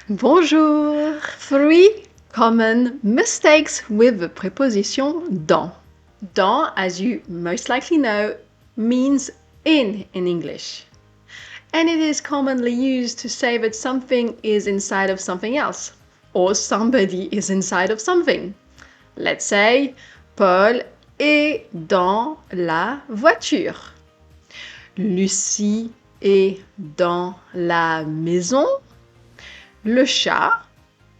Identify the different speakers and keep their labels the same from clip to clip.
Speaker 1: Bonjour! 3 common mistakes with the preposition dans. Dans, as you most likely know, means in English. And it is commonly used to say that something is inside of something else, or somebody is inside of something. Let's say, Paul est dans la voiture. Lucie est dans la maison. Le chat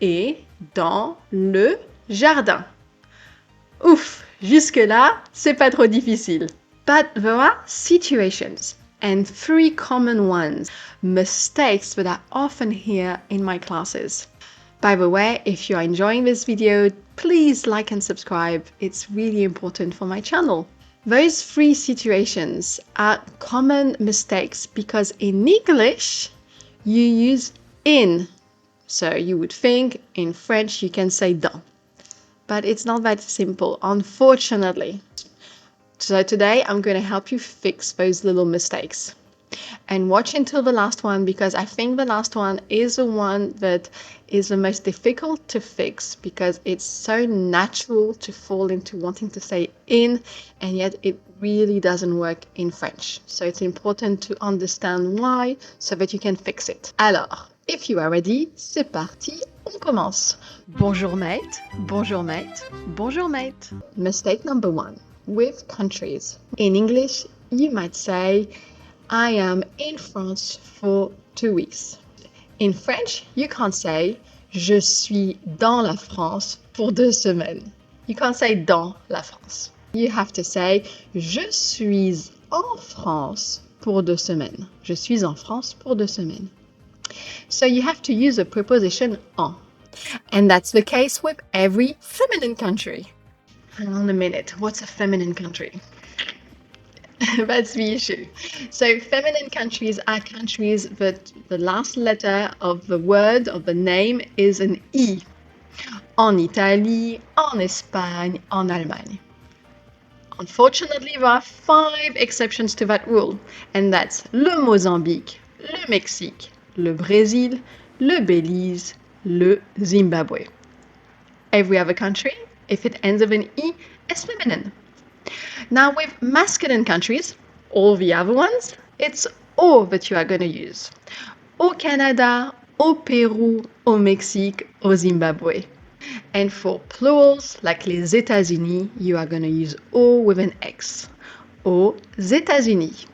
Speaker 1: est dans le jardin. Ouf, jusque-là, c'est pas trop difficile. But there are situations and 3 common ones, mistakes that I often hear in my classes. By the way, if you're enjoying this video, please like and subscribe. It's really important for my channel. Those 3 situations are common mistakes because in English, you use in. So you would think in French you can say dans. But it's not that simple, unfortunately. So today I'm going to help you fix those little mistakes. And watch until the last one because I think the last one is the one that is the most difficult to fix because it's so natural to fall into wanting to say in and yet it really doesn't work in French. So it's important to understand why so that you can fix it. Alors, if you are ready, c'est parti, on commence. Bonjour mate, bonjour mate, bonjour mate. Mistake number 1 with countries. In English, you might say, I am in France for 2 weeks. In French, you can't say je suis dans la France pour 2 semaines. You can't say dans la France. You have to say je suis en France pour 2 semaines. Je suis en France pour 2 semaines. So you have to use a preposition en. And that's the case with every feminine country. Hang on a minute, what's a feminine country? That's the issue. So feminine countries are countries that the last letter of the word, of the name, is an I. En Italie, en Espagne, en Allemagne. Unfortunately, there are 5 exceptions to that rule, and that's le Mozambique, le Mexique, le Brésil, le Belize, le Zimbabwe. Every other country, if it ends with an I, is feminine. Now with masculine countries, all the other ones, it's O that you are going to use. Au Canada, au Pérou, au Mexique, au Zimbabwe. And for plurals, like les États-Unis, you are going to use O with an X. Aux États-Unis.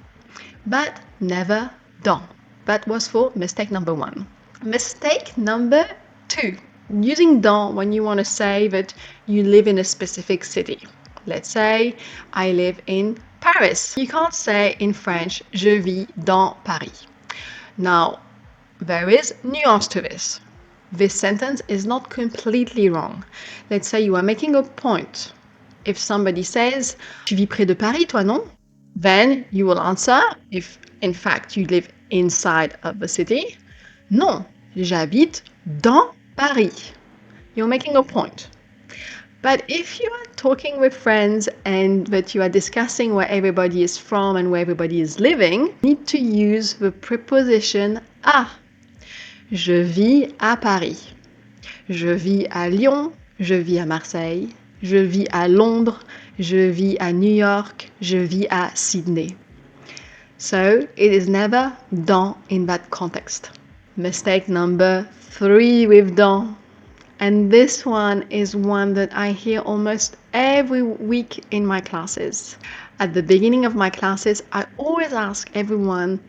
Speaker 1: But never dans. That was for mistake number 1. Mistake number 2. Using dans when you want to say that you live in a specific city. Let's say I live in Paris. You can't say in French je vis dans Paris. Now, there is nuance to this. This sentence is not completely wrong. Let's say you are making a point. If somebody says tu vis près de Paris, toi non? Then you will answer, if in fact you live inside of the city, non, j'habite dans Paris. You're making a point. But if you are talking with friends and that you are discussing where everybody is from and where everybody is living, you need to use the preposition à. Je vis à Paris. Je vis à Lyon. Je vis à Marseille. Je vis à Londres. Je vis à New York. Je vis à Sydney. So it is never dans in that context. Mistake number 3 with dans. And this one is one that I hear almost every week in my classes. At the beginning of my classes, I always ask everyone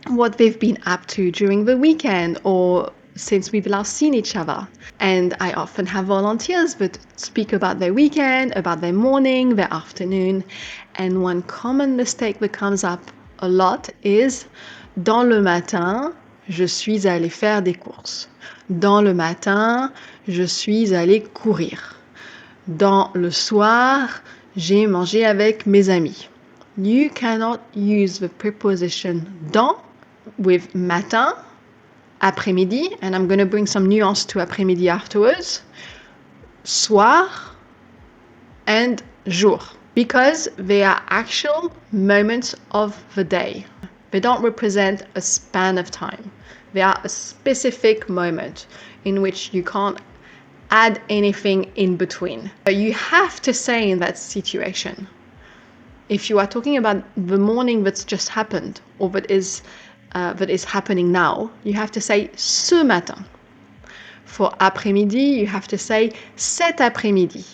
Speaker 1: what they've been up to during the weekend or since we've last seen each other. And I often have volunteers that speak about their weekend, about their morning, their afternoon. And one common mistake that comes up a lot is dans le matin, je suis allée faire des courses. Dans le matin, je suis allée courir. Dans le soir, j'ai mangé avec mes amis. You cannot use the preposition dans with matin, après-midi, and I'm going to bring some nuance to après-midi afterwards, soir, and jour, because they are actual moments of the day. They don't represent a span of time. They are a specific moment in which you can't add anything in between. So you have to say in that situation, if you are talking about the morning that's just happened or that is happening now, you have to say ce matin. For après-midi, you have to say cet après-midi.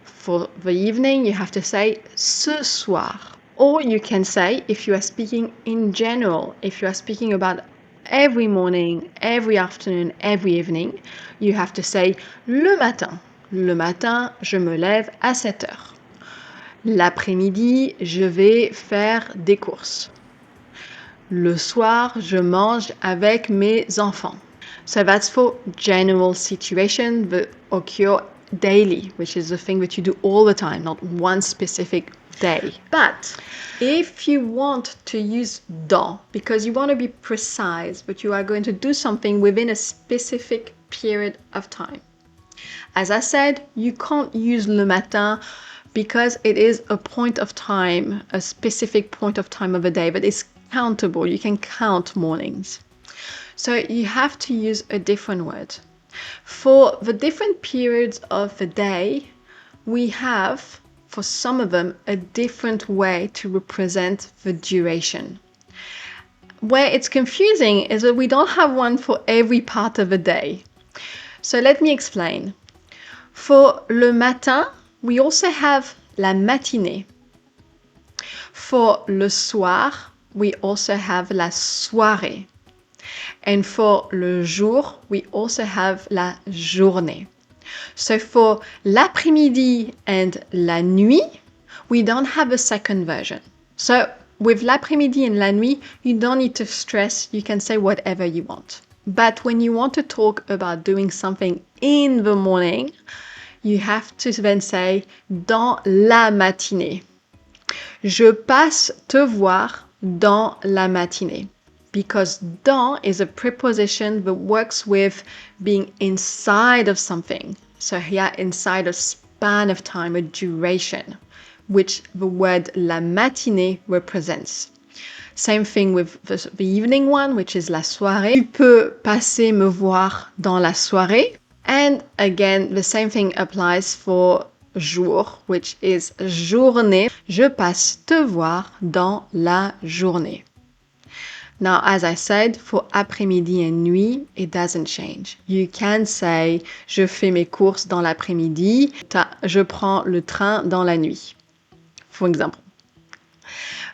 Speaker 1: For the evening, you have to say ce soir. Or you can say, if you are speaking in general, if you are speaking about every morning, every afternoon, every evening, you have to say le matin. Le matin, je me lève à 7 heures. L'après-midi, je vais faire des courses. Le soir, je mange avec mes enfants. So that's for general situations that occur daily, which is the thing that you do all the time, not one specific day. But if you want to use dans, because you want to be precise, but you are going to do something within a specific period of time. As I said, you can't use le matin because it is a point of time, a specific point of time of a day, but it's countable. You can count mornings. So you have to use a different word. For the different periods of the day, we have, for some of them, a different way to represent the duration. Where it's confusing is that we don't have one for every part of the day. So let me explain. For le matin, we also have la matinée. For le soir, we also have la soirée. And for le jour, we also have la journée. So for l'après-midi and la nuit, we don't have a second version. So with l'après-midi and la nuit, you don't need to stress, you can say whatever you want. But when you want to talk about doing something in the morning, you have to then say dans la matinée. Je passe te voir dans la matinée. Because dans is a preposition that works with being inside of something. So here, inside a span of time, a duration, which the word la matinée represents. Same thing with the evening one, which is la soirée. Tu peux passer me voir dans la soirée. And again, the same thing applies for jour, which is journée. Je passe te voir dans la journée. Now, as I said, for après-midi and nuit, it doesn't change. You can say, je fais mes courses dans l'après-midi, je prends le train dans la nuit, for example.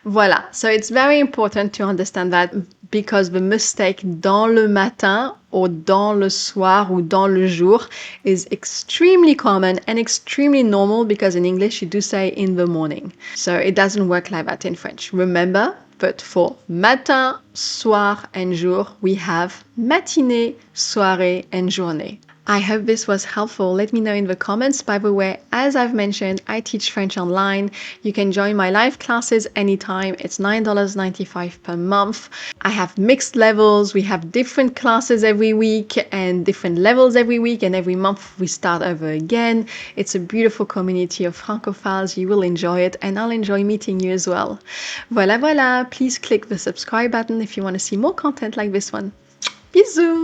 Speaker 1: Voilà, so it's very important to understand that because the mistake dans le matin or dans le soir or dans le jour is extremely common and extremely normal because in English you do say in the morning. So it doesn't work like that in French. Remember, but for matin, soir, and jour, we have matinée, soirée, and journée. I hope this was helpful. Let me know in the comments. By the way, as I've mentioned, I teach French online. You can join my live classes anytime. It's $9.95 per month. I have mixed levels. We have different classes every week and different levels every week. And every month we start over again. It's a beautiful community of francophiles. You will enjoy it and I'll enjoy meeting you as well. Voilà, voilà. Please click the subscribe button if you want to see more content like this one. Bisous!